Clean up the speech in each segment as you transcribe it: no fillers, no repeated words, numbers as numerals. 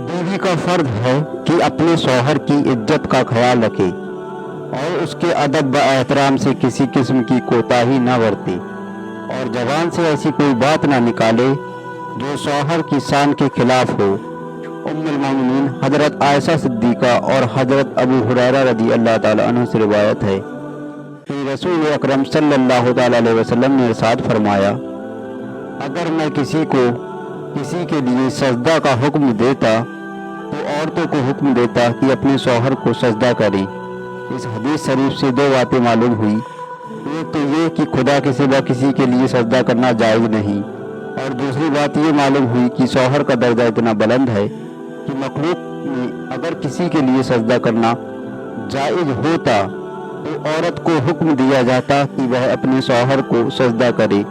बीवी का फर्ज है कि अपने शौहर की इज्जत का ख्याल रखे और उसके अदब व एहतराम से किसी किस्म की कोताही न बरते और जबान से ऐसी कोई बात ना निकाले जो शौहर की शान के खिलाफ हो। उम्मुल मोमिनीन हजरत आयशा सिद्दीका और हजरत अबू हुरैरा रज़ी अल्लाह ताला अन्हु से रिवायत है कि रसूल अकरम सल्लल्लाहु ताला अलैहि वसल्लम ने इरशाद फरमाया, अगर मैं किसी के लिए सजदा का हुक्म देता तो औरतों को हुक्म देता कि अपने शौहर को सजदा करें। इस हदीस शरीफ से दो बातें मालूम हुई। एक तो ये कि खुदा के सिवा किसी के लिए सजदा करना जायज़ नहीं, और दूसरी बात ये मालूम हुई कि शौहर का दर्जा इतना बुलंद है कि मखलूक में अगर किसी के लिए सजदा करना जायज़ होता तो औरत को हुक्म दिया जाता कि वह अपने शौहर को सजदा करे।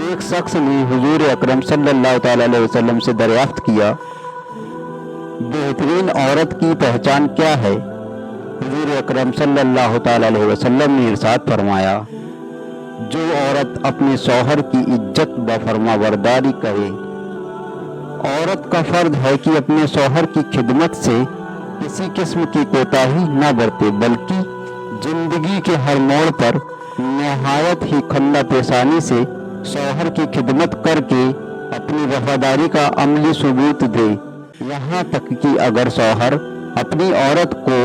एक शख्स ने हुजूर अकरम सल्लल्लाहु ताला अलैहि वसल्लम से दरियाफ्त किया, बेहतरीन औरत की पहचान क्या है? हुजूर अकरम सल्लल्लाहु ताला अलैहि वसल्लम ने इरशाद फरमाया, जो औरत अपने शौहर की इज्जत व फरमाबरदारी करे। औरत का फर्ज है कि अपने शौहर की खिदमत से किसी किस्म की कोताही न बरते, बल्कि जिंदगी के हर मोड़ पर नहायत ही खन्ना पेशानी से शौहर की खिदमत करके अपनी वफादारी का अमली सबूत दे। यहाँ तक कि अगर शौहर अपनी औरत को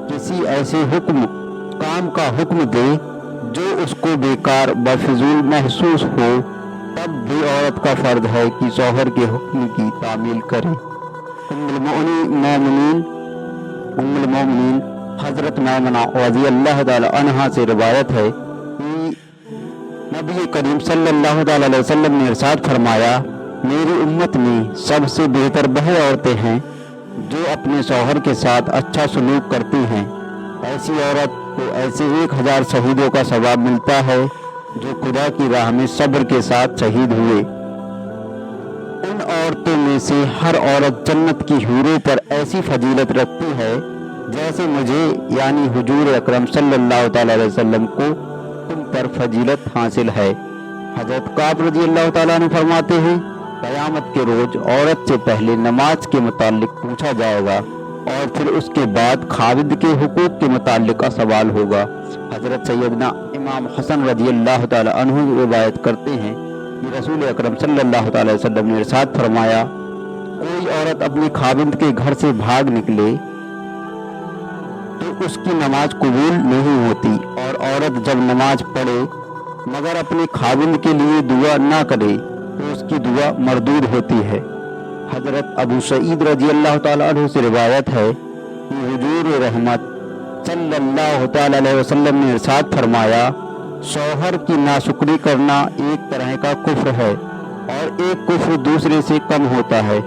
किसी ऐसे काम का हुक्म दे जो उसको बेकार व फिजूल महसूस हो, तब भी औरत का फर्ज है कि शौहर के हुक्म की तामील करे। उम्मुल मोमिनीन हजरत मैमुना रज़ी अल्लाह ताला अन्हा से रिवायत है कि नबी करीम सल्लल्लाहु ताला अलैहि वसल्लम ने इरशाद फरमाया, मेरी उम्मत में सबसे बेहतर वह औरतें हैं जो अपने शौहर के साथ अच्छा सलूक करती हैं। ऐसी औरत को ऐसे 1000 शहीदों का सवाब मिलता है जो खुदा की राह में सब्र के साथ शहीद हुए। उन औरतों में से हर औरत जन्नत की हूरों पर ऐसी फजीलत रखती है जैसे मुझे यानी हुजूर अकरम सल्लल्लाहु ताला अलैहि वसल्लम को तुम पर फजीलत हासिल है। हजरत काब रज़ी अल्लाह ताला अन्हु फरमाते हैं, क़यामत के रोज औरत से पहले नमाज के मुतालिक पूछा जाएगा और फिर उसके बाद खाविद के हुकूक के मुतालिक का सवाल होगा। हजरत सैयदना इमाम हसन रज़ी अल्लाह ताला अन्हु रिवायत करते हैं कि रसूल अकरम सल्लल्लाहु ताला अलैहि वसल्लम ने इरशाद फरमाया, कोई औरत अपने खाविद के घर से भाग निकले तो उसकी नमाज कबूल नहीं होती, और औरत जब नमाज पढ़े मगर अपने खाविद के लिए दुआ ना करे तो उसकी दुआ मरदूद होती है। हजरत अबू सईद रज़ी अल्लाह ताला अन्हु से रिवायत है कि हुजूर रहमत सल्लल्लाहु ताला अलैहि वसल्लम ने इरशाद फरमाया, शौहर की नाशुक्री करना एक तरह का कुफ्र है और एक कुफ्र दूसरे से कम होता है।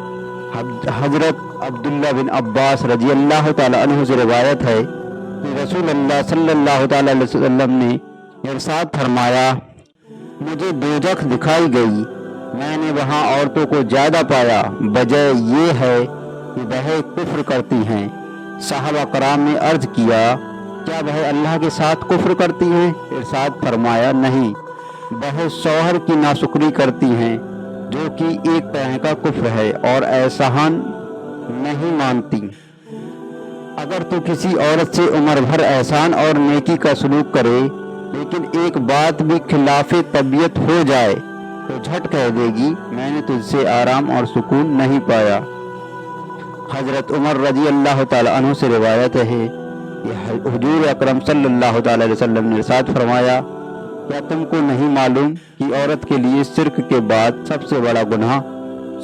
हजरत अब्दुल्ला बिन अब्बास रज़ी अल्लाह ताला अन्हु से रिवायत है कि रसूलुल्लाह सल्लल्लाहु ताला अलैहि वसल्लम ने इरशाद फरमाया, मुझे दोजख दिखाई गई, मैंने वहाँ औरतों को ज्यादा पाया, वजह ये है कि वह कुफ्र करती हैं। सहाबा कराम ने अर्ज किया, क्या वह अल्लाह के साथ कुफ्र करती हैं? इरशाद फरमाया, नहीं, वह शौहर की नाशुक्री करती हैं जो कि एक तरह का कुफ्र है और एहसान नहीं मानती। अगर तो किसी औरत से उम्र भर एहसान और नेकी का सलूक करे लेकिन एक बात भी खिलाफे तबीयत हो जाए तो झट कह देगी, मैंने तुझसे आराम और सुकून नहीं पाया। हजरत उमर रज़ी अल्लाह ताला अन्हु से रिवायत है कि हुजूर अकरम सल्लल्लाहु ताला अलैहि वसल्लम ने इरशाद फरमाया, क्या तुमको नहीं मालूम कि औरत के लिए शिर्क के बाद सबसे बड़ा गुनाह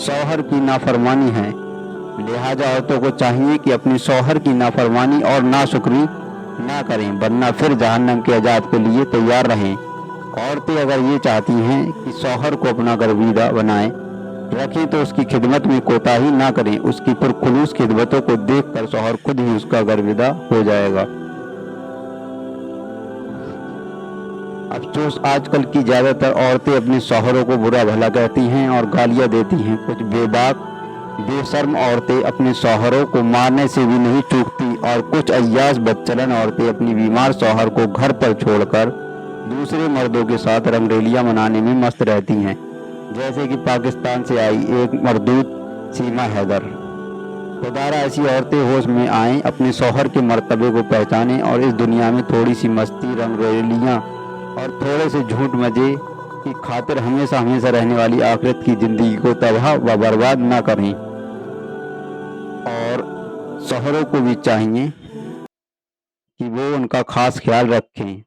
शौहर की नाफरमानी है? लिहाजा औरतों को चाहिए कि अपनी शौहर की नाफरमानी और नाशुक्री ना करें, वरना फिर जहन्नम के अजाब के लिए तैयार रहें। औरतें अगर ये चाहती हैं कि शौहर को अपना गर्विदा बनाए रखें तो उसकी खिदमत में कोताही ना करें। उसकी पुरखुलूस खिदमतों को देखकर शौहर खुद ही उसका गर्विदा हो जाएगा। अफसोस आजकल की ज्यादातर औरतें अपने शौहरों को बुरा भला कहती हैं और गालियां देती हैं। कुछ बेबाक बेशर्म औरतें अपने शौहरों को मारने से भी नहीं चूकती और कुछ अय्याश बदचलन औरतें अपनी बीमार शौहर को घर पर छोड़कर दूसरे मर्दों के साथ रंगरेलियां मनाने में मस्त रहती हैं, जैसे कि पाकिस्तान से आई एक मर्दूद सीमा हैदर। خدارا ایسی عورتیں ہوش میں آئیں، اپنے شوہر کے مرتبے کو پہچانیں اور اس دنیا میں تھوڑی سی مستی، رنگ ریلیاں اور تھوڑے سے جھوٹ مزے کی خاطر ہمیشہ ہمیشہ رہنے والی آخرت کی زندگی کو تباہ و برباد نہ کریں۔ اور شوہروں کو بھی چاہیے کہ وہ ان کا خاص خیال رکھیں۔